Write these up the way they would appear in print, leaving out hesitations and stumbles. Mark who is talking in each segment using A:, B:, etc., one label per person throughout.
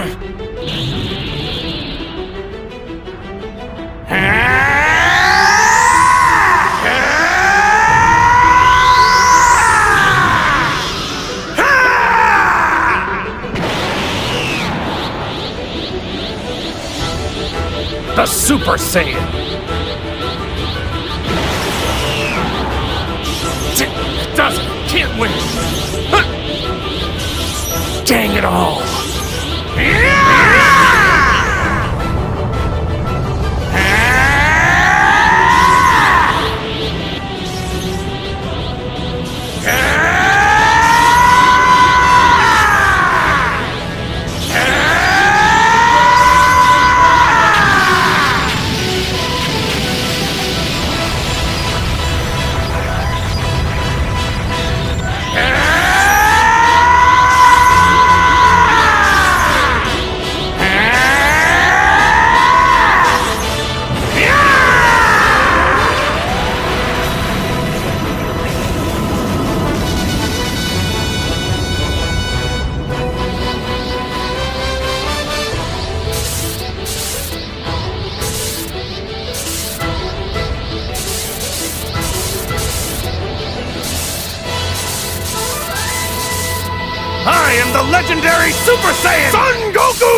A: The Super Saiyan! It doesn't! Can't win! Huh. Dang it all! I am the legendary Super Saiyan, Son Goku!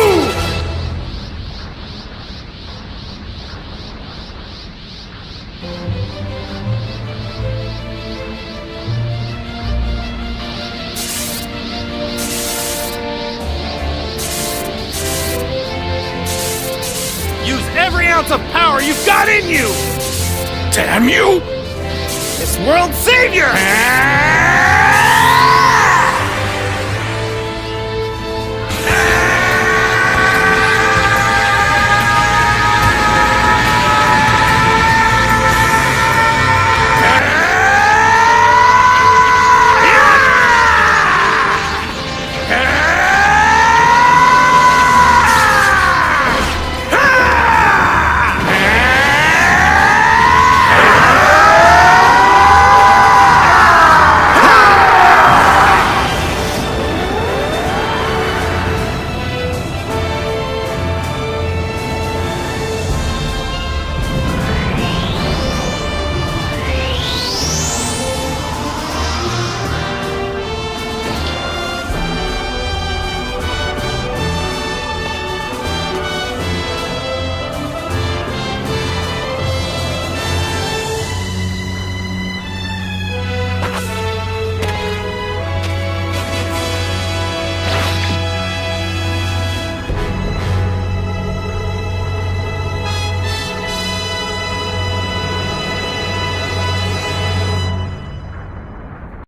A: Use every ounce of power you've got in you! Damn you! This world's savior!